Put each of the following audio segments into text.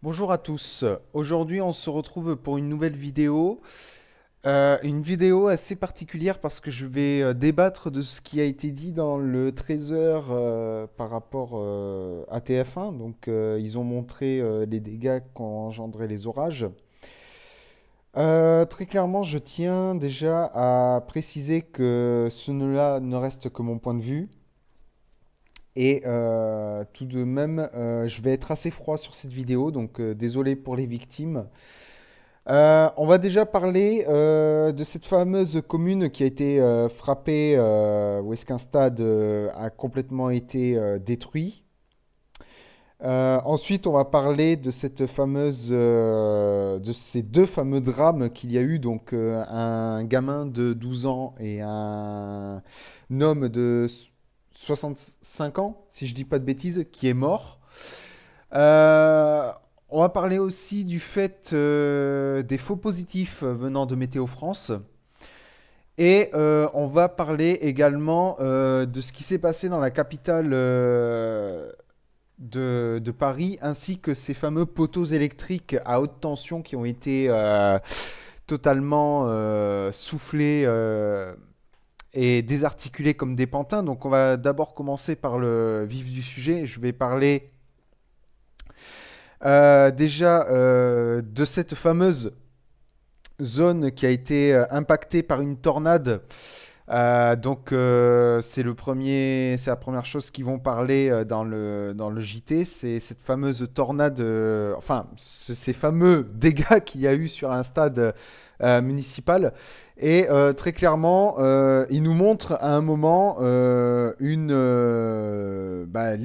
Bonjour à tous. Aujourd'hui, on se retrouve pour une nouvelle vidéo. Une vidéo assez particulière parce que je vais débattre de ce qui a été dit dans le 13h par rapport à TF1. Donc, ils ont montré les dégâts qu'ont engendré les orages. Très clairement, je tiens déjà à préciser que ce ne reste que mon point de vue. Et tout de même, je vais être assez froid sur cette vidéo, donc désolé pour les victimes. On va déjà parler de cette fameuse commune qui a été frappée, où est-ce qu'un stade a complètement été détruit. Ensuite, on va parler de de ces deux fameux drames qu'il y a eu, donc un gamin de 12 ans et un homme de 65 ans, si je dis pas de bêtises, qui est mort. Euh, on va parler aussi du fait des faux positifs venant de Météo France. Et on va parler également de ce qui s'est passé dans la capitale de Paris, ainsi que ces fameux poteaux électriques à haute tension qui ont été totalement soufflés et désarticulés comme des pantins. Donc on va d'abord commencer par le vif du sujet. Je vais parler déjà de cette fameuse zone qui a été impactée par une tornade. C'est la première chose qu'ils vont parler dans le JT, c'est cette fameuse tornade, ces fameux dégâts qu'il y a eu sur un stade municipal. Et très clairement, ils nous montrent à un moment les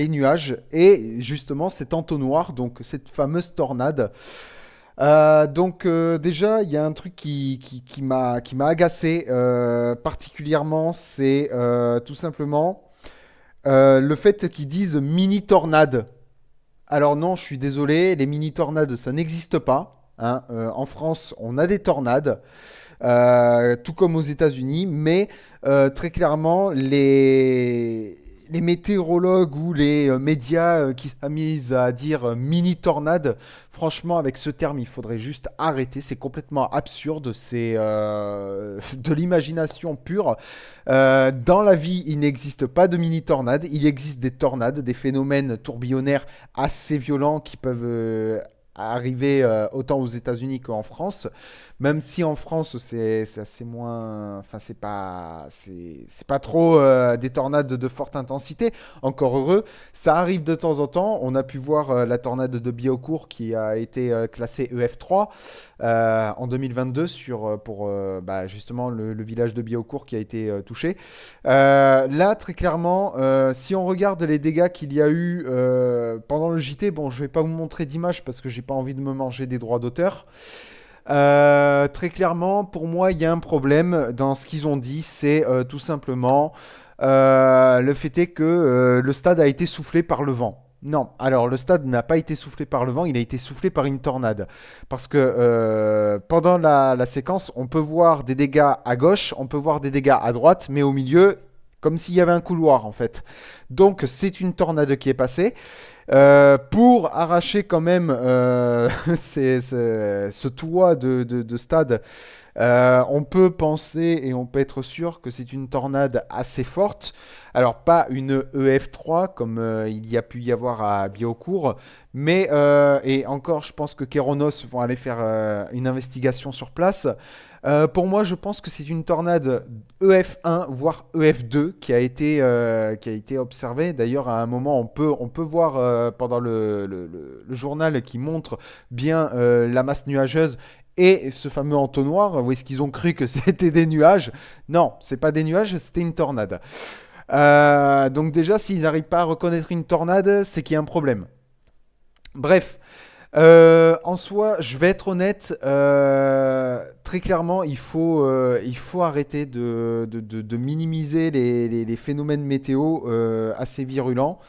nuages et justement cet entonnoir, donc cette fameuse tornade. Déjà, il y a un truc qui m'a agacé particulièrement, c'est tout simplement le fait qu'ils disent mini tornade. Alors non, je suis désolé, les mini tornades, ça n'existe pas, hein. En France, on a des tornades, tout comme aux États-Unis, mais très clairement, les météorologues ou les médias qui s'amusent à dire mini tornade, franchement, avec ce terme, il faudrait juste arrêter. C'est complètement absurde, c'est de l'imagination pure. Dans la vie, il n'existe pas de mini tornade. Il existe des tornades, des phénomènes tourbillonnaires assez violents qui peuvent arriver autant aux États-Unis qu'en France. Même si en France, c'est assez moins. Enfin, c'est pas trop des tornades de forte intensité. Encore heureux. Ça arrive de temps en temps. On a pu voir la tornade de Biaucourt qui a été classée EF3 en 2022 justement le village de Biaucourt qui a été touché. Là, très clairement, si on regarde les dégâts qu'il y a eu pendant le JT, bon, je vais pas vous montrer d'image parce que j'ai pas envie de me manger des droits d'auteur. Très clairement, pour moi, il y a un problème dans ce qu'ils ont dit, c'est tout simplement le fait est que le stade a été soufflé par le vent. Non, alors le stade n'a pas été soufflé par le vent, il a été soufflé par une tornade. Parce que pendant la séquence, on peut voir des dégâts à gauche, on peut voir des dégâts à droite, mais au milieu, comme s'il y avait un couloir en fait. Donc c'est une tornade qui est passée. Pour arracher quand même ce toit de stade, on peut penser et on peut être sûr que c'est une tornade assez forte. Alors pas une EF3 comme il y a pu y avoir à Biaucourt, mais et encore, je pense que Keronos vont aller faire une investigation sur place. Pour moi, je pense que c'est une tornade EF1 voire EF2 qui a été observée. D'ailleurs, à un moment, on peut voir pendant le journal qui montre bien la masse nuageuse et ce fameux entonnoir, où est-ce qu'ils ont cru que c'était des nuages? Non, c'est pas des nuages, c'était une tornade. Donc déjà, s'ils n'arrivent pas à reconnaître une tornade, c'est qu'il y a un problème. Bref, en soi, je vais être honnête, très clairement, il faut arrêter de minimiser les phénomènes météo assez virulents.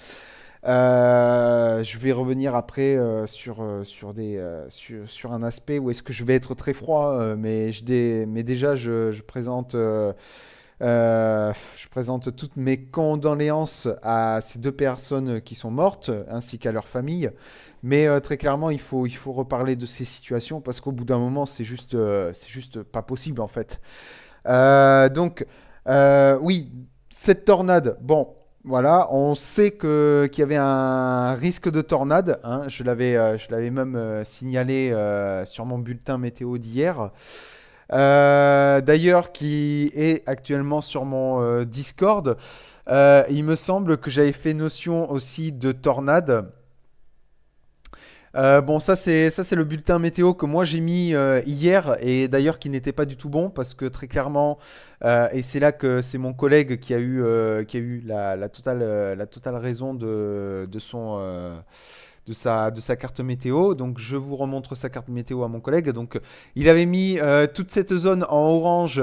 Je vais revenir après sur un aspect où est-ce que je vais être très froid, mais déjà je présente Je présente toutes mes condoléances à ces deux personnes qui sont mortes, ainsi qu'à leurs familles. Mais très clairement, il faut reparler de ces situations parce qu'au bout d'un moment, c'est juste pas possible en fait. Donc, oui, cette tornade, bon, voilà, on sait qu'il y avait un risque de tornade, hein, je l'avais même signalé sur mon bulletin météo d'hier. D'ailleurs, qui est actuellement sur mon Discord. Il me semble que j'avais fait notion aussi de tornade. Bon, ça c'est le bulletin météo que moi j'ai mis hier et d'ailleurs qui n'était pas du tout bon parce que très clairement et c'est là que c'est mon collègue qui a eu la totale raison de sa carte météo. Donc je vous remontre sa carte météo à mon collègue. Donc il avait mis toute cette zone en orange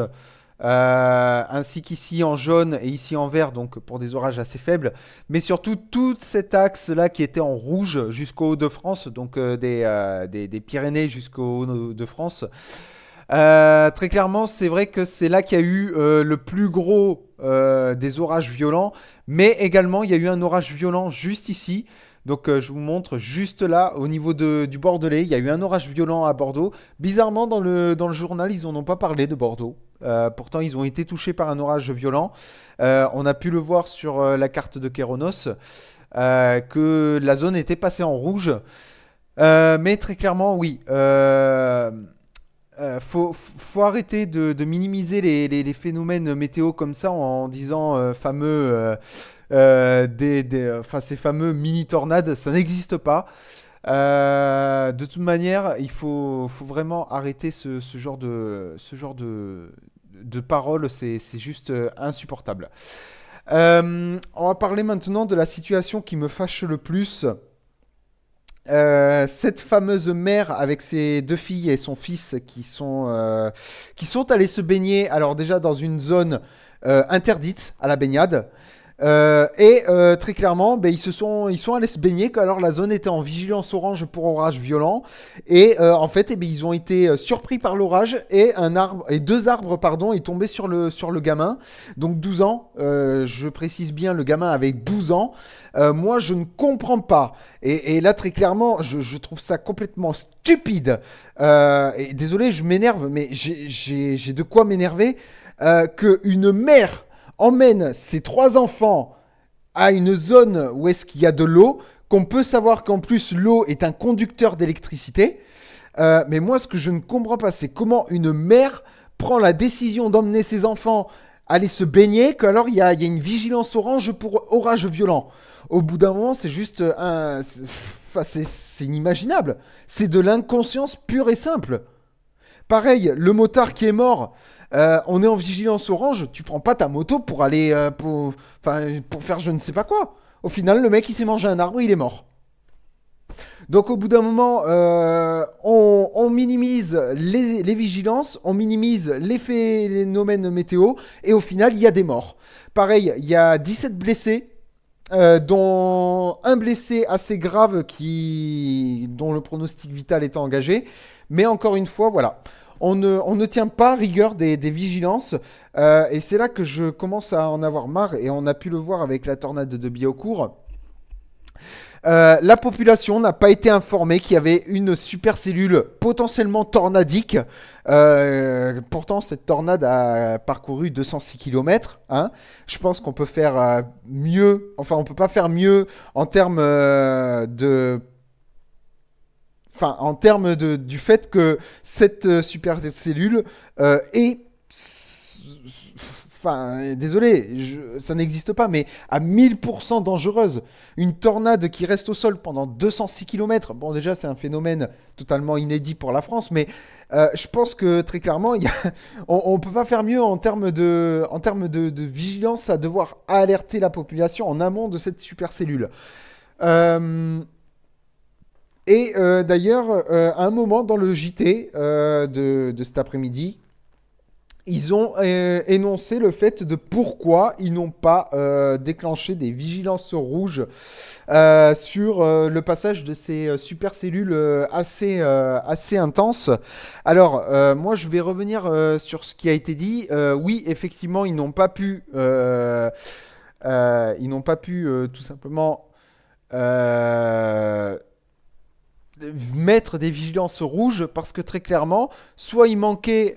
ainsi qu'ici en jaune et ici en vert, donc pour des orages assez faibles, mais surtout tout cet axe-là qui était en rouge jusqu'au Hauts-de-France, donc des Pyrénées jusqu'au Hauts-de-France. Très clairement, c'est vrai que c'est là qu'il y a eu le plus gros des orages violents, mais également il y a eu un orage violent juste ici. Donc je vous montre juste là, au niveau du Bordelais, il y a eu un orage violent à Bordeaux. Bizarrement, dans le journal, ils n'en ont pas parlé de Bordeaux. Pourtant, ils ont été touchés par un orage violent. On a pu le voir sur la carte de Kéronos, que la zone était passée en rouge. Mais très clairement, oui. Faut arrêter de minimiser les phénomènes météo comme ça en disant enfin, ces fameux mini tornades, ça n'existe pas. De toute manière, faut vraiment arrêter ce genre de paroles, c'est juste insupportable. On va parler maintenant de la situation qui me fâche le plus. Cette fameuse mère avec ses deux filles et son fils qui sont allés se baigner, alors déjà dans une zone interdite à la baignade. Très clairement, ben, ils sont allés se baigner alors la zone était en vigilance orange pour orage violent. En fait, ben, ils ont été surpris par l'orage et deux arbres pardon, est tombé sur le gamin. Donc 12 ans, je précise bien, le gamin avait 12 ans. Moi, je ne comprends pas. Et là, très clairement, je trouve ça complètement stupide. Et désolé, je m'énerve, mais j'ai de quoi m'énerver. Qu'une mère emmène ses trois enfants à une zone où est-ce qu'il y a de l'eau, qu'on peut savoir qu'en plus l'eau est un conducteur d'électricité. Mais moi, ce que je ne comprends pas, c'est comment une mère prend la décision d'emmener ses enfants aller se baigner, qu'alors il y a une vigilance orange pour orage violent. Au bout d'un moment, c'est juste c'est inimagiable. C'est de l'inconscience pure et simple. Pareil, le motard qui est mort, on est en vigilance orange, tu prends pas ta moto pour aller pour faire je ne sais pas quoi. Au final, le mec il s'est mangé un arbre, il est mort. Donc au bout d'un moment, on minimise les vigilances, on minimise les phénomènes météo, et au final, il y a des morts. Pareil, il y a 17 blessés, dont un blessé assez grave dont le pronostic vital est engagé. Mais encore une fois, voilà. On ne tient pas rigueur des vigilances. Et c'est là que je commence à en avoir marre. Et on a pu le voir avec la tornade de Biaucourt. La population n'a pas été informée qu'il y avait une supercellule potentiellement tornadique. Pourtant, cette tornade a parcouru 206 km. Hein. Je pense qu'on peut faire mieux. Enfin, on peut pas faire mieux en termes du fait que cette supercellule est désolé, ça n'existe pas, mais à 1000% dangereuse. Une tornade qui reste au sol pendant 206 km, bon déjà c'est un phénomène totalement inédit pour la France, mais je pense que très clairement, on ne peut pas faire mieux en termes de vigilance à devoir alerter la population en amont de cette supercellule. Euh, D'ailleurs, à un moment dans le JT de cet après-midi, ils ont énoncé le fait de pourquoi ils n'ont pas déclenché des vigilances rouges sur le passage de ces supercellules assez intenses. Alors, moi, je vais revenir sur ce qui a été dit. Oui, effectivement, ils n'ont pas pu tout simplement euh, mettre des vigilances rouges parce que très clairement, soit il manquait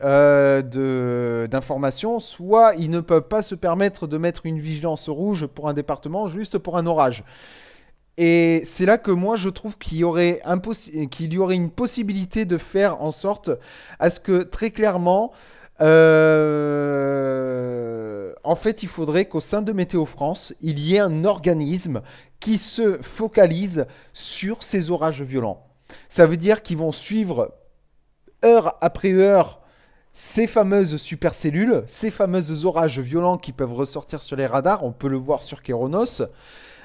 d'informations, soit ils ne peuvent pas se permettre de mettre une vigilance rouge pour un département juste pour un orage. Et c'est là que moi je trouve qu'il y aurait une possibilité de faire en sorte à ce que très clairement, en fait, il faudrait qu'au sein de Météo France, il y ait un organisme qui se focalise sur ces orages violents. Ça veut dire qu'ils vont suivre heure après heure ces fameuses supercellules, ces fameux orages violents qui peuvent ressortir sur les radars. On peut le voir sur Kéronos.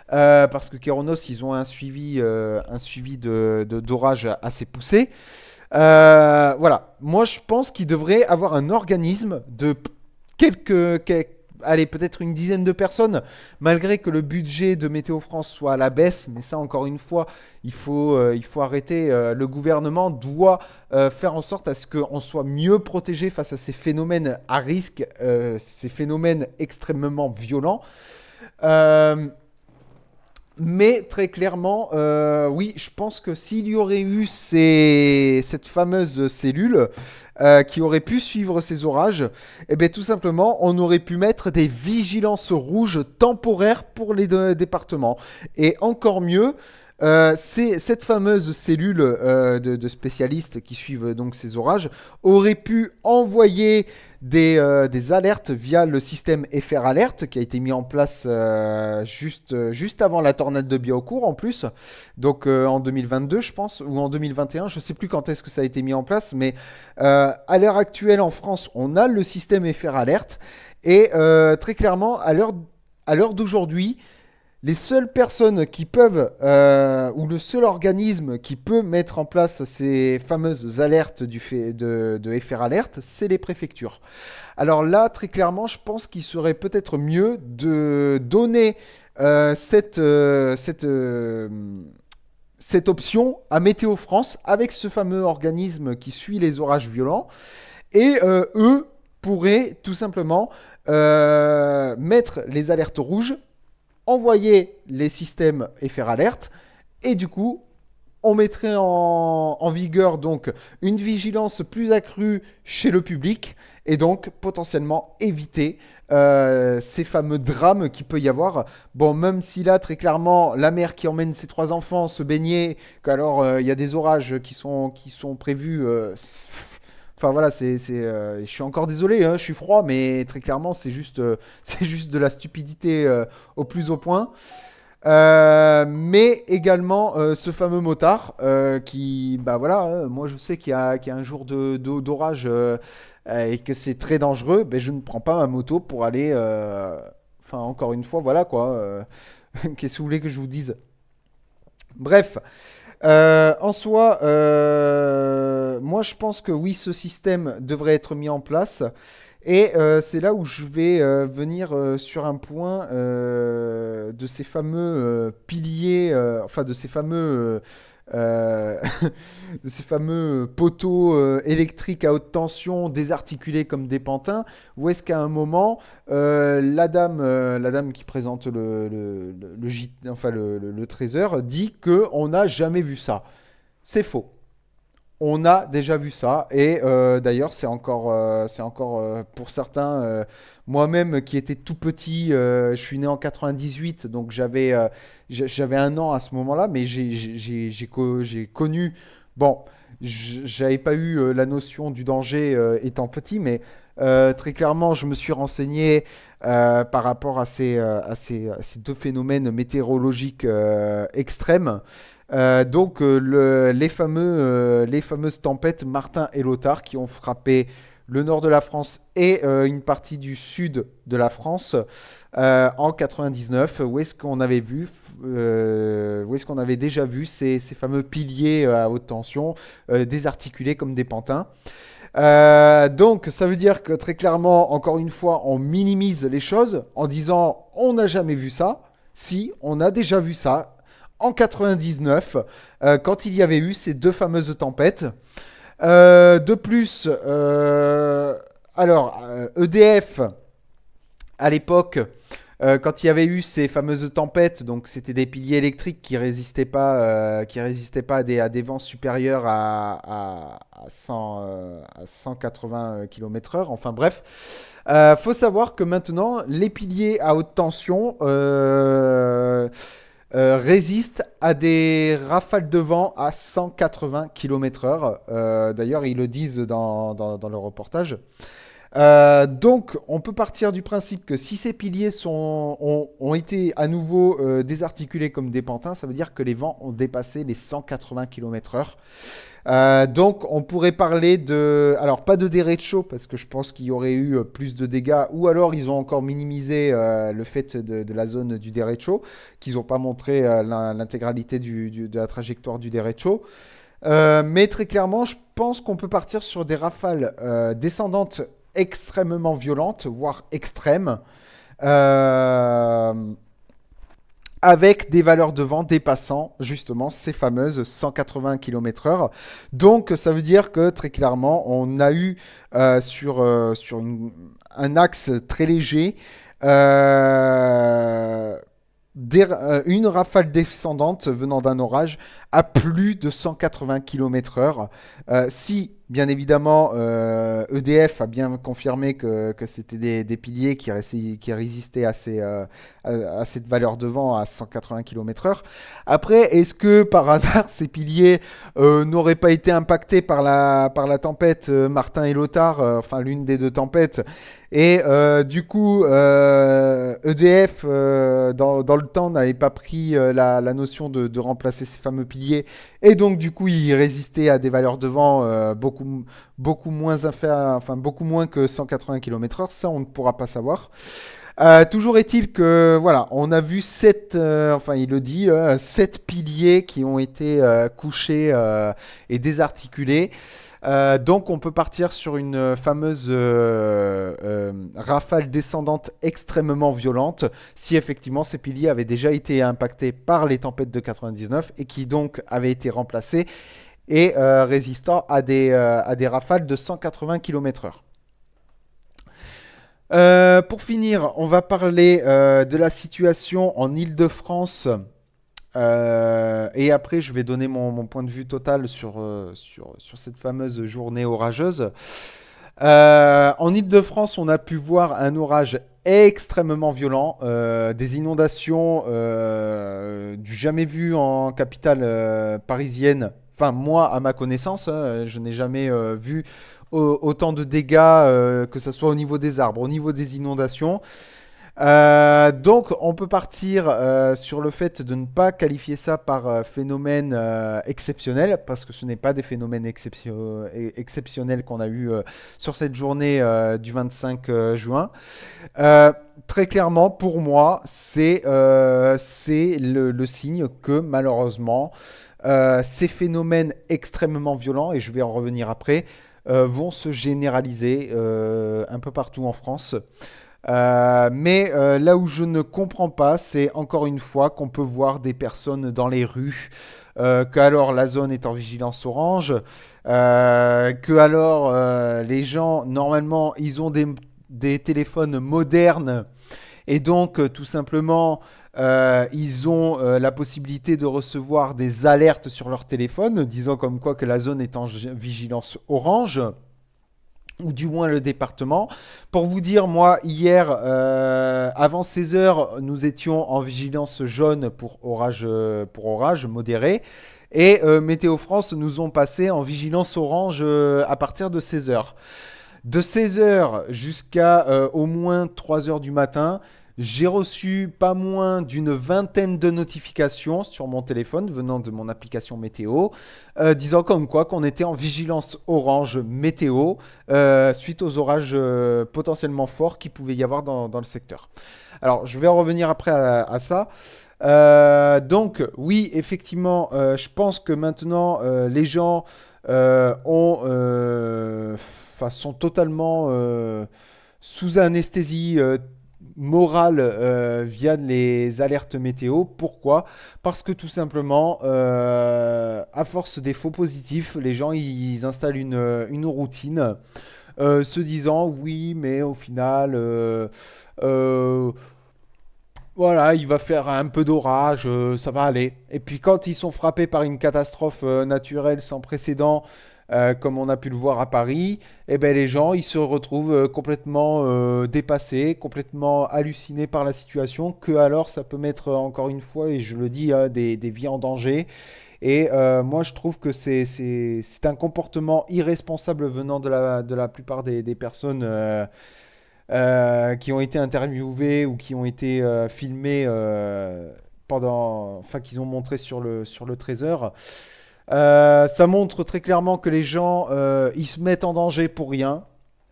Parce que Kéronos, ils ont un suivi d'orage assez poussé. Voilà. Moi, je pense qu'il devrait avoir un organisme de allez, peut-être une dizaine de personnes, malgré que le budget de Météo France soit à la baisse. Mais ça, encore une fois, il faut arrêter. Le gouvernement doit faire en sorte à ce qu'on soit mieux protégé face à ces phénomènes à risque, ces phénomènes extrêmement violents. Euh, mais très clairement, oui, je pense que s'il y aurait eu cette fameuse cellule qui aurait pu suivre ces orages, eh bien, tout simplement, on aurait pu mettre des vigilances rouges temporaires pour les deux départements. Et encore mieux, c'est cette fameuse cellule de spécialistes qui suivent donc ces orages aurait pu envoyer des alertes via le système FR Alert qui a été mis en place juste avant la tornade de Biaucourt en plus, donc en 2022 je pense, ou en 2021, je ne sais plus quand est-ce que ça a été mis en place, mais à l'heure actuelle en France, on a le système FR Alert et très clairement, à l'heure d'aujourd'hui, les seules personnes qui peuvent, ou le seul organisme qui peut mettre en place ces fameuses alertes de FR Alert, c'est les préfectures. Alors là, très clairement, je pense qu'il serait peut-être mieux de donner cette option à Météo France avec ce fameux organisme qui suit les orages violents. Et eux pourraient tout simplement mettre les alertes rouges, envoyer les systèmes FR Alert, et du coup, on mettrait en vigueur donc une vigilance plus accrue chez le public et donc potentiellement éviter ces fameux drames qu'il peut y avoir. Bon, même si là, très clairement, la mère qui emmène ses trois enfants se baigner, qu'alors il y a des orages qui sont prévus. Enfin voilà, je suis encore désolé, hein, je suis froid, mais très clairement, c'est juste de la stupidité au plus au point. Mais également ce fameux motard qui, bah voilà, hein, moi je sais qu'il y a un jour d'orage et que c'est très dangereux, ben je ne prends pas ma moto pour aller. Enfin, encore une fois, voilà quoi. Qu'est-ce que vous voulez que je vous dise? Bref, en soi, moi je pense que oui, ce système devrait être mis en place. Et c'est là où je vais venir sur un point de ces fameux piliers, enfin de ces fameux, de ces fameux poteaux électriques à haute tension désarticulés comme des pantins, où est-ce qu'à un moment, la dame qui présente enfin, le trésor dit qu'on n'a jamais vu ça. C'est faux. On a déjà vu ça et d'ailleurs c'est encore pour certains, moi-même qui étais tout petit, je suis né en 98 donc j'avais un an à ce moment-là, mais j'ai connu, bon, j'avais pas eu la notion du danger étant petit, mais très clairement je me suis renseigné par rapport à ces deux phénomènes météorologiques extrêmes. Donc les fameuses tempêtes Martin et Lothar qui ont frappé le nord de la France et une partie du sud de la France en 99, où est-ce qu'on avait déjà vu ces fameux piliers à haute tension désarticulés comme des pantins. Donc, ça veut dire que très clairement, encore une fois, on minimise les choses en disant on n'a jamais vu ça. Si, on a déjà vu ça en 99, quand il y avait eu ces deux fameuses tempêtes. De plus, EDF, à l'époque, quand il y avait eu ces fameuses tempêtes, donc c'était des piliers électriques qui résistaient pas à des vents supérieurs à 180 km/h. Enfin bref, faut savoir que maintenant, les piliers à haute tension résistent à des rafales de vent à 180 km/h. D'ailleurs, ils le disent dans le reportage. Donc, on peut partir du principe que si ces piliers ont été à nouveau désarticulés comme des pantins, ça veut dire que les vents ont dépassé les 180 km/h. Donc, on pourrait parler de... Alors, pas de derecho, parce que je pense qu'il y aurait eu plus de dégâts, ou alors ils ont encore minimisé le fait de la zone du derecho, qu'ils n'ont pas montré l'intégralité de la trajectoire du derecho. Mais très clairement, je pense qu'on peut partir sur des rafales descendantes extrêmement violentes, voire extrêmes, euh, avec des valeurs de vent dépassant justement ces fameuses 180 km/h. Donc ça veut dire que très clairement, on a eu sur un axe très léger euh, une rafale descendante venant d'un orage à plus de 180 km/h. Si, bien évidemment, EDF a bien confirmé que c'était des piliers qui résistaient à cette valeur de vent à 180 km/h. Après, est-ce que par hasard ces piliers n'auraient pas été impactés par la tempête Martin et Lothar, enfin l'une des deux tempêtes, et du coup, EDF, dans le temps, n'avait pas pris la notion de remplacer ces fameux piliers. Et donc, du coup, il résistait à des valeurs de vent beaucoup moins que 180 km/h. Ça, on ne pourra pas savoir. Toujours est-il que, voilà, on a vu enfin, il le dit, 7 piliers qui ont été couchés et désarticulés. Donc on peut partir sur une fameuse rafale descendante extrêmement violente si effectivement ces piliers avaient déjà été impactés par les tempêtes de 99 et qui donc avaient été remplacés et résistant à des rafales de 180 km/h. Pour finir, on va parler de la situation en Île-de-France. Et après, je vais donner mon point de vue total sur cette fameuse journée orageuse. En Île-de-France, on a pu voir un orage extrêmement violent, des inondations du jamais vu en capitale parisienne. Enfin, moi, à ma connaissance, hein, je n'ai jamais vu autant de dégâts, que ce soit au niveau des arbres, au niveau des inondations. Donc, on peut partir sur le fait de ne pas qualifier ça par phénomène exceptionnel, parce que ce n'est pas des phénomènes exceptionnels qu'on a eu sur cette journée du 25 juin. Très clairement, pour moi, c'est le signe que malheureusement, ces phénomènes extrêmement violents, et je vais en revenir après, vont se généraliser un peu partout en France. Mais là où je ne comprends pas, c'est encore une fois qu'on peut voir des personnes dans les rues, que alors la zone est en vigilance orange, que alors les gens, normalement, ils ont des téléphones modernes et donc tout simplement, ils ont la possibilité de recevoir des alertes sur leur téléphone, disant comme quoi que la zone est en vigilance orange ou du moins le département. Pour vous dire, moi, hier, avant 16 heures, nous étions en vigilance jaune pour orage modéré. Et Météo France nous ont passé en vigilance orange à partir de 16 heures. De 16 heures jusqu'à au moins 3 heures du matin, j'ai reçu pas moins d'une vingtaine de notifications sur mon téléphone venant de mon application météo, disant comme quoi qu'on était en vigilance orange météo suite aux orages potentiellement forts qu'il pouvait y avoir dans le secteur. Alors, je vais en revenir après à ça. Donc, oui, effectivement, je pense que maintenant, les gens sont totalement sous anesthésie morale via les alertes météo. Pourquoi? Parce que tout simplement, à force des faux positifs, les gens ils installent une routine se disant oui, mais au final, euh, voilà, il va faire un peu d'orage, ça va aller. Et puis quand ils sont frappés par une catastrophe naturelle sans précédent, comme on a pu le voir à Paris, eh ben les gens, ils se retrouvent complètement dépassés, complètement hallucinés par la situation, que alors ça peut mettre encore une fois, et je le dis, des vies en danger. Et moi, je trouve que c'est un comportement irresponsable venant de la plupart des personnes qui ont été interviewés ou qui ont été filmés enfin, qu'ils ont montré sur le Trésor. Ça montre très clairement que les gens, ils se mettent en danger pour rien.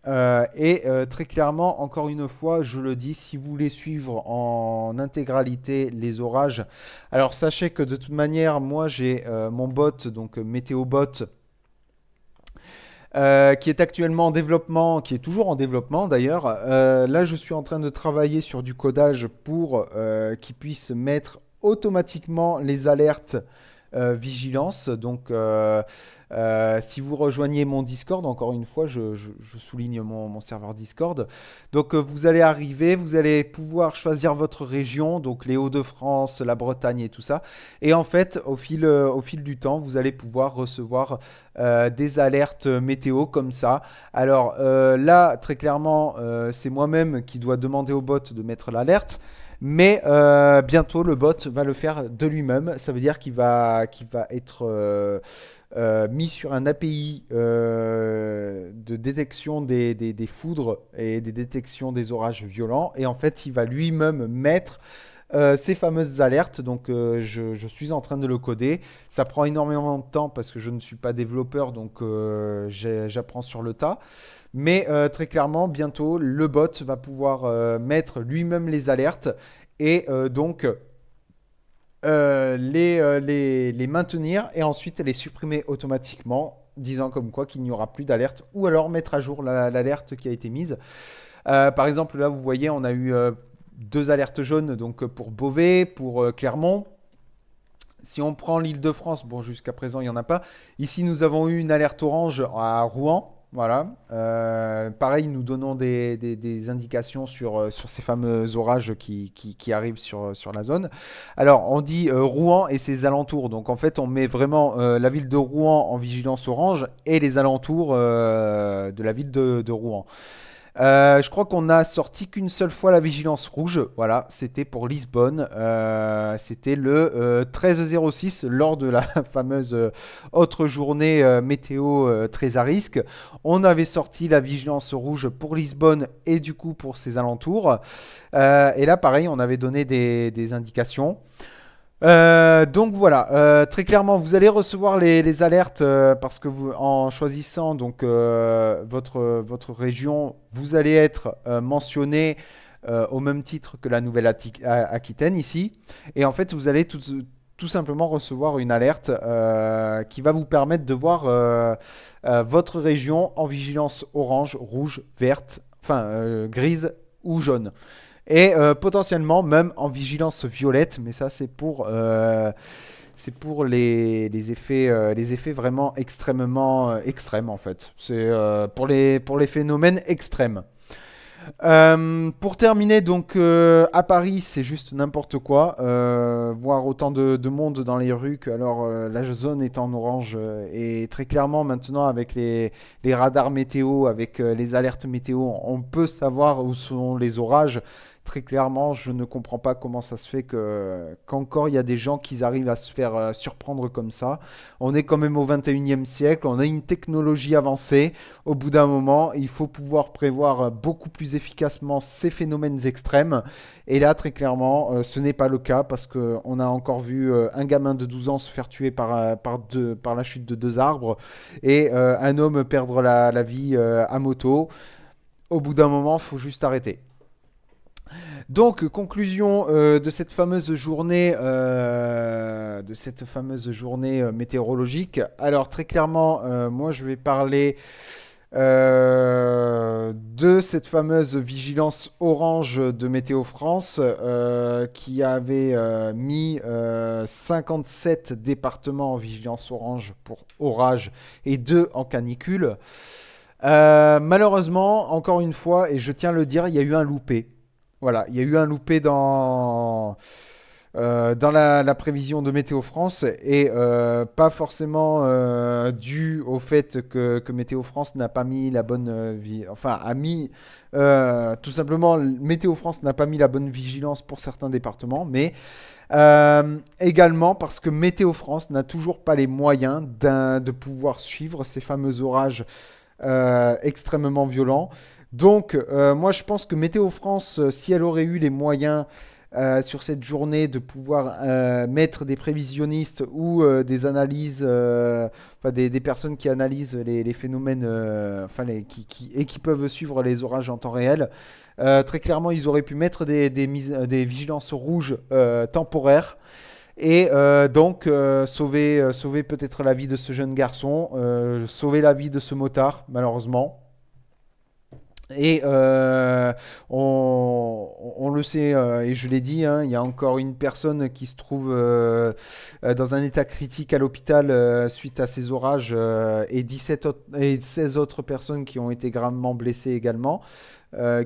Très clairement, encore une fois, je le dis, si vous voulez suivre en intégralité les orages, alors sachez que de toute manière, moi j'ai mon bot, donc MétéoBot, qui est actuellement en développement, qui est toujours en développement d'ailleurs. Là, je suis en train de travailler sur du codage pour qu'il puisse mettre automatiquement les alertes vigilance. Donc, si vous rejoignez mon Discord, encore une fois, je souligne mon serveur Discord. Donc, vous allez arriver, vous allez pouvoir choisir votre région, donc les Hauts-de-France, la Bretagne et tout ça. Et en fait, au fil du temps, vous allez pouvoir recevoir des alertes météo comme ça. Alors là, très clairement, c'est moi-même qui dois demander au bot de mettre l'alerte. Mais bientôt, le bot va le faire de lui-même. Ça veut dire qu'il va être mis sur un API de détection des foudres et des détections des orages violents. Et en fait, il va lui-même mettre ces fameuses alertes. Donc, je suis en train de le coder. Ça prend énormément de temps parce que je ne suis pas développeur, donc j'apprends sur le tas. Mais très clairement, bientôt, le bot va pouvoir mettre lui-même les alertes et donc les maintenir et ensuite les supprimer automatiquement, disant comme quoi qu'il n'y aura plus d'alerte ou alors mettre à jour l'alerte qui a été mise. Par exemple, là, vous voyez, on a eu deux alertes jaunes donc pour Beauvais, pour Clermont. Si on prend l'Île-de-France, bon, jusqu'à présent, il n'y en a pas. Ici, nous avons eu une alerte orange à Rouen. Voilà. Pareil, nous donnons des indications sur ces fameux orages qui arrivent sur la zone. Alors, on dit Rouen et ses alentours. Donc, en fait, on met vraiment la ville de Rouen en vigilance orange et les alentours de la ville de Rouen. Je crois qu'on a sorti qu'une seule fois la vigilance rouge. Voilà, c'était pour Lisbonne. C'était le 13-06 lors de la fameuse autre journée météo très à risque. On avait sorti la vigilance rouge pour Lisbonne et du coup pour ses alentours. Et là, pareil, on avait donné des indications. Donc voilà, très clairement, vous allez recevoir les alertes parce que vous, en choisissant donc votre région, vous allez être mentionné au même titre que la Nouvelle-Aquitaine ici. Et en fait, vous allez tout simplement recevoir une alerte qui va vous permettre de voir votre région en vigilance orange, rouge, verte, enfin grise ou jaune et potentiellement même en vigilance violette, mais ça c'est pour les effets vraiment extrêmement extrêmes en fait. C'est pour les phénomènes extrêmes. Pour terminer, donc à Paris, c'est juste n'importe quoi. Voir autant de monde dans les rues que alors la zone est en orange et très clairement maintenant avec les radars météo, avec les alertes météo, on peut savoir où sont les orages. Très clairement, je ne comprends pas comment ça se fait qu'encore il y a des gens qui arrivent à se faire surprendre comme ça. On est quand même au 21e siècle, on a une technologie avancée. Au bout d'un moment, il faut pouvoir prévoir beaucoup plus efficacement ces phénomènes extrêmes. Et là, très clairement, ce n'est pas le cas parce qu'on a encore vu un gamin de 12 ans se faire tuer par la chute de deux arbres et un homme perdre la vie à moto. Au bout d'un moment, il faut juste arrêter. Donc, conclusion de cette fameuse journée météorologique. Alors, très clairement, moi, je vais parler de cette fameuse vigilance orange de Météo France qui avait mis 57 départements en vigilance orange pour orage et 2 en canicule. Malheureusement, encore une fois, et je tiens à le dire, il y a eu un loupé. Voilà, il y a eu un loupé dans la prévision de Météo France et pas forcément dû au fait que Météo France n'a pas mis la bonne enfin a mis tout simplement Météo France n'a pas mis la bonne vigilance pour certains départements, mais également parce que Météo France n'a toujours pas les moyens de pouvoir suivre ces fameux orages extrêmement violents. Donc, moi, je pense que Météo France, si elle aurait eu les moyens sur cette journée de pouvoir mettre des prévisionnistes ou des analyses, enfin des personnes qui analysent les phénomènes, enfin et qui peuvent suivre les orages en temps réel, très clairement, ils auraient pu mettre des vigilances rouges temporaires. Et donc, sauver peut-être la vie de ce jeune garçon, sauver la vie de ce motard, malheureusement. Et on le sait, et je l'ai dit, hein, il y a encore une personne qui se trouve dans un état critique à l'hôpital suite à ces orages et 16 autres personnes qui ont été gravement blessées également,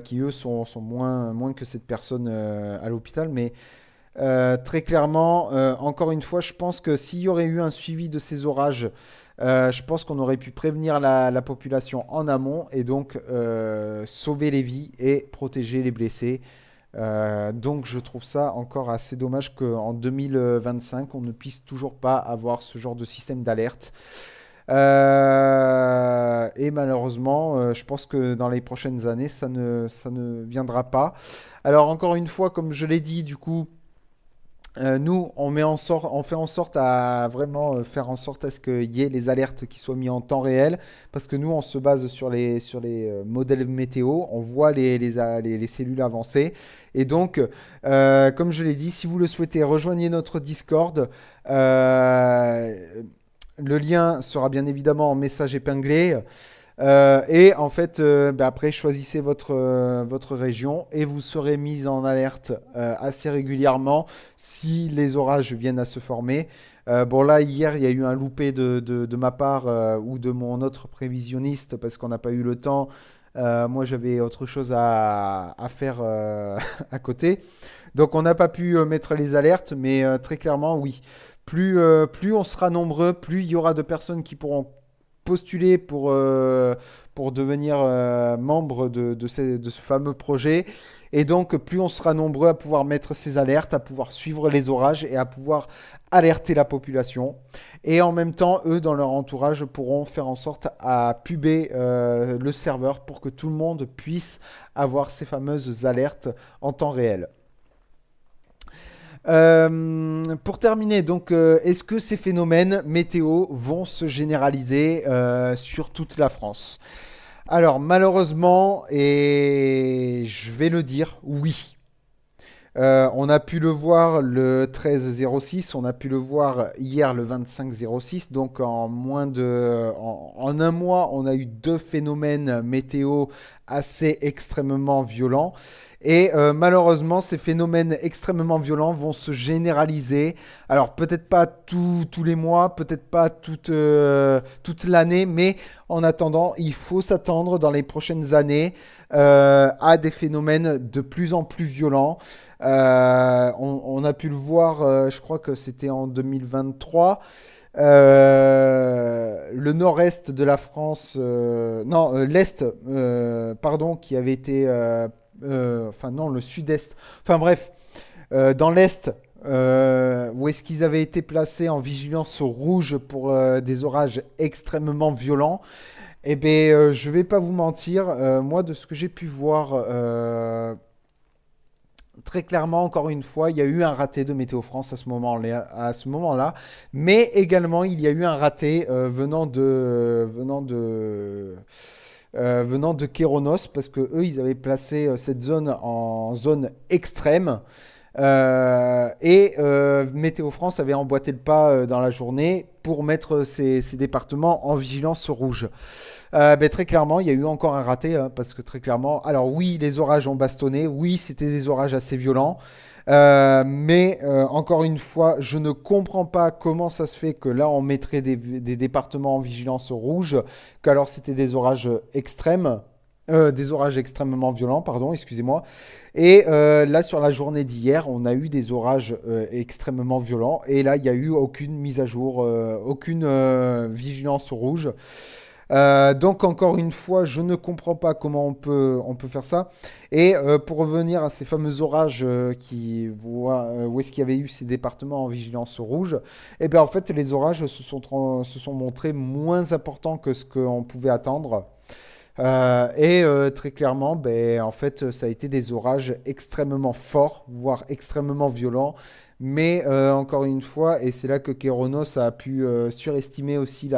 qui eux sont moins que cette personne à l'hôpital. Mais très clairement, encore une fois, je pense que s'il y aurait eu un suivi de ces orages, je pense qu'on aurait pu prévenir la population en amont et donc sauver les vies et protéger les blessés. Donc je trouve ça encore assez dommage qu'en 2025, on ne puisse toujours pas avoir ce genre de système d'alerte. Et malheureusement, je pense que dans les prochaines années, ça ne viendra pas. Alors encore une fois, comme je l'ai dit, du coup, nous, on fait en sorte à vraiment faire en sorte à ce qu'il y ait les alertes qui soient mises en temps réel, parce que nous, on se base sur les modèles météo, on voit les cellules avancées, et donc, comme je l'ai dit, si vous le souhaitez, rejoignez notre Discord. Le lien sera bien évidemment en message épinglé. Et en fait, après, choisissez votre région et vous serez mis en alerte assez régulièrement si les orages viennent à se former. Bon, là, hier, il y a eu un loupé de ma part ou de mon autre prévisionniste parce qu'on n'a pas eu le temps. Moi, j'avais autre chose à faire à côté. Donc, on n'a pas pu mettre les alertes, mais très clairement, oui. Plus on sera nombreux, plus il y aura de personnes qui pourront postuler pour devenir membre de ce fameux projet. Et donc, plus on sera nombreux à pouvoir mettre ces alertes, à pouvoir suivre les orages et à pouvoir alerter la population. Et en même temps, eux, dans leur entourage, pourront faire en sorte à puber le serveur pour que tout le monde puisse avoir ces fameuses alertes en temps réel. Pour terminer, donc, est-ce que ces phénomènes météo vont se généraliser sur toute la France? Alors, malheureusement, et je vais le dire, oui. On a pu le voir le 13-06, on a pu le voir hier le 25-06, donc en un mois, on a eu deux phénomènes météo assez extrêmement violents. Et malheureusement, ces phénomènes extrêmement violents vont se généraliser. Alors peut-être pas tous les mois, peut-être pas toute l'année, mais en attendant, il faut s'attendre dans les prochaines années à des phénomènes de plus en plus violents. On a pu le voir, je crois que c'était en 2023. Le nord-est de la France, non, l'est, pardon, qui avait été enfin non, le sud-est. Enfin bref, dans l'est, où est-ce qu'ils avaient été placés en vigilance rouge pour des orages extrêmement violents. Eh bien, je vais pas vous mentir, moi, de ce que j'ai pu voir, très clairement, encore une fois, il y a eu un raté de Météo France à ce moment-là, mais également il y a eu un raté venant de Kéronos, parce que eux, ils avaient placé cette zone en zone extrême. Météo France avait emboîté le pas dans la journée pour mettre ces départements en vigilance rouge. Ben, très clairement, il y a eu encore un raté, hein, parce que très clairement, alors oui, les orages ont bastonné, oui, c'était des orages assez violents, mais encore une fois, je ne comprends pas comment ça se fait que là, on mettrait des départements en vigilance rouge, qu'alors c'était des orages extrêmes. Des orages extrêmement violents, pardon, excusez-moi. Et là, sur la journée d'hier, on a eu des orages extrêmement violents. Et là, il n'y a eu aucune mise à jour, aucune vigilance rouge. Donc encore une fois, je ne comprends pas comment on peut faire ça. Et pour revenir à ces fameux orages où est-ce qu'il y avait eu ces départements en vigilance rouge, eh bien en fait les orages se sont montrés moins importants que ce qu'on pouvait attendre. Très clairement, ben, en fait, ça a été des orages extrêmement forts, voire extrêmement violents. Mais encore une fois, et c'est là que Kéronos a pu surestimer aussi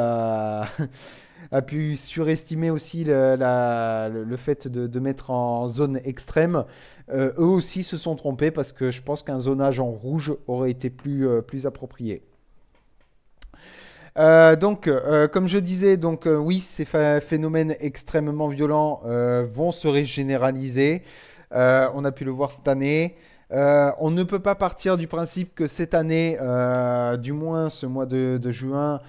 a pu surestimer aussi le fait de mettre en zone extrême. Eux aussi se sont trompés parce que je pense qu'un zonage en rouge aurait été plus approprié. Comme je disais, oui, ces phénomènes extrêmement violents vont se régénéraliser. On a pu le voir cette année. On ne peut pas partir du principe que cette année, du moins ce mois de juin,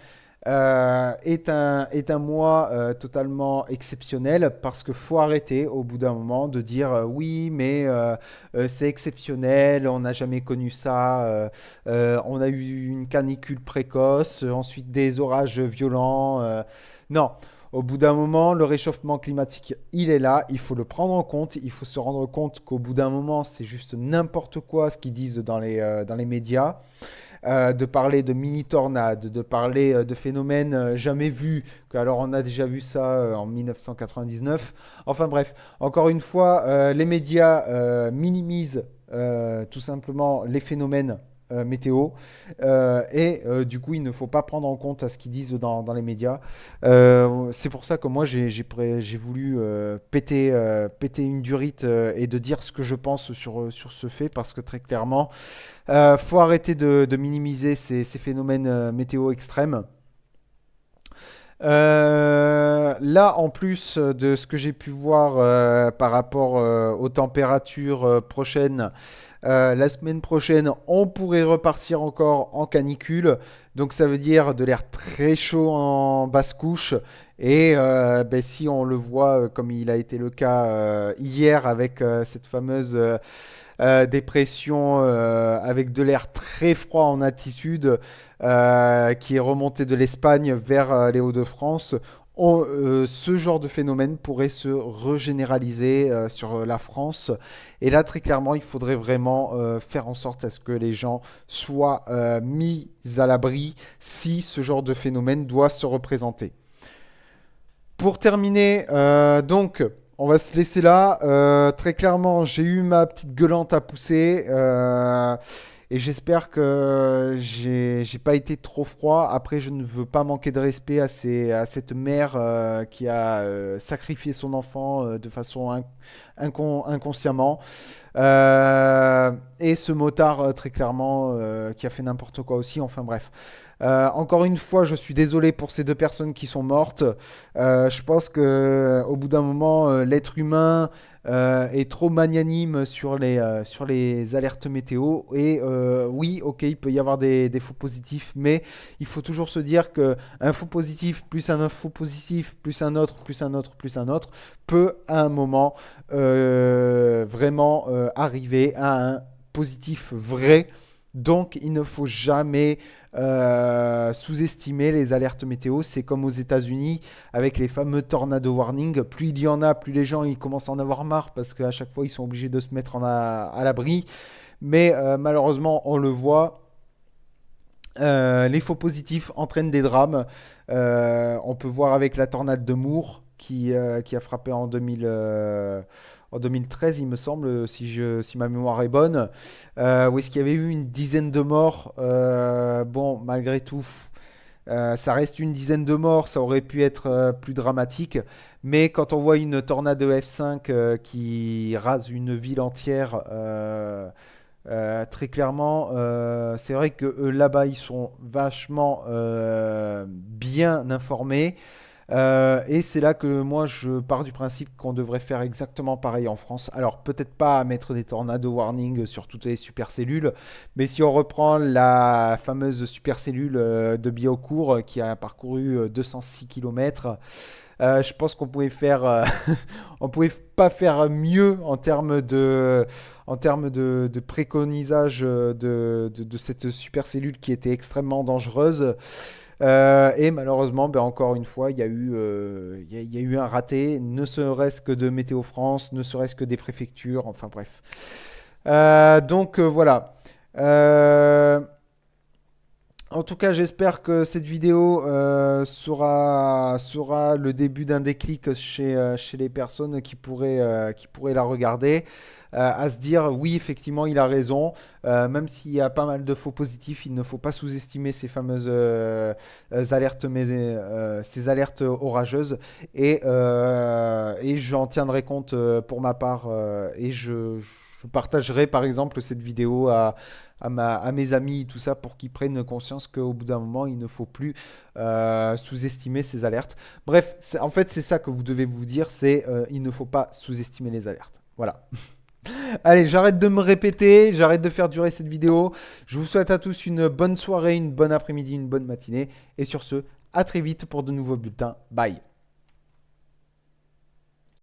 est un mois totalement exceptionnel parce que faut arrêter au bout d'un moment de dire oui, mais c'est exceptionnel, on n'a jamais connu ça, on a eu une canicule précoce, ensuite des orages violents. Non. Au bout d'un moment, le réchauffement climatique, il est là, il faut le prendre en compte, il faut se rendre compte qu'au bout d'un moment, c'est juste n'importe quoi ce qu'ils disent dans les médias, de parler de mini-tornades, de parler de phénomènes jamais vus, alors on a déjà vu ça en 1999. Enfin bref, encore une fois, les médias minimisent tout simplement les phénomènes météo du coup il ne faut pas prendre en compte à ce qu'ils disent dans les médias. C'est pour ça que moi j'ai voulu péter une durite et de dire ce que je pense sur ce fait parce que très clairement faut arrêter de minimiser ces phénomènes météo extrêmes. Là, en plus de ce que j'ai pu voir par rapport aux températures prochaines, la semaine prochaine, on pourrait repartir encore en canicule. Donc ça veut dire de l'air très chaud en basse couche. Et ben, si on le voit comme il a été le cas hier avec cette fameuse dépression avec de l'air très froid en altitude qui est remonté de l'Espagne vers les Hauts-de-France, ce genre de phénomène pourrait se régénéraliser sur la France. Et là, très clairement, il faudrait vraiment faire en sorte à ce que les gens soient mis à l'abri si ce genre de phénomène doit se représenter. Pour terminer, on va se laisser là. Très clairement, j'ai eu ma petite gueulante à pousser. Et j'espère que j'ai pas été trop froid. Après, je ne veux pas manquer de respect à cette mère qui a sacrifié son enfant de façon inconsciemment. Et ce motard, très clairement, qui a fait n'importe quoi aussi. Enfin bref. Encore une fois, je suis désolé pour ces deux personnes qui sont mortes. Je pense que au bout d'un moment, l'être humain est trop magnanime sur les alertes météo. Et oui, ok, il peut y avoir des faux positifs, mais il faut toujours se dire que un faux positif plus un faux positif plus un autre plus un autre plus un autre peut à un moment vraiment arriver à un positif vrai Donc, il ne faut jamais sous-estimer les alertes météo. C'est comme aux États-Unis avec les fameux tornado warnings. Plus il y en a, plus les gens ils commencent à en avoir marre parce qu'à chaque fois ils sont obligés de se mettre à l'abri. Mais malheureusement, on le voit. Les faux positifs entraînent des drames. On peut voir avec la tornade de Moore qui a frappé en 2013, il me semble, si ma mémoire est bonne, où est-ce qu'il y avait eu une dizaine de morts. Bon, malgré tout, ça reste une dizaine de morts, ça aurait pu être plus dramatique. Mais quand on voit une tornade F5 qui rase une ville entière, très clairement, c'est vrai que eux, là-bas, ils sont vachement bien informés. Et c'est là que moi, je pars du principe qu'on devrait faire exactement pareil en France. Alors, peut-être pas mettre des tornado warnings sur toutes les supercellules, mais si on reprend la fameuse supercellule de Biocourt qui a parcouru 206 km, je pense qu'on pouvait faire, on pouvait pas faire mieux en termes de préconisage de cette supercellule qui était extrêmement dangereuse. Et malheureusement, ben, encore une fois, il y a eu un raté, ne serait-ce que de Météo France, ne serait-ce que des préfectures, enfin bref. Donc voilà. Euh, En tout cas, j'espère que cette vidéo sera le début d'un déclic chez les personnes qui pourraient la regarder, à se dire oui, effectivement, il a raison. Même s'il y a pas mal de faux positifs, il ne faut pas sous-estimer ces fameuses alertes, ces alertes orageuses. Et j'en tiendrai compte pour ma part, et je partagerai par exemple cette vidéo à mes amis, tout ça, pour qu'ils prennent conscience qu'au bout d'un moment, il ne faut plus sous-estimer ces alertes. Bref, en fait, c'est ça que vous devez vous dire, c'est il ne faut pas sous-estimer les alertes. Voilà. Allez, j'arrête de me répéter, j'arrête de faire durer cette vidéo. Je vous souhaite à tous une bonne soirée, une bonne après-midi, une bonne matinée. Et sur ce, à très vite pour de nouveaux bulletins. Bye.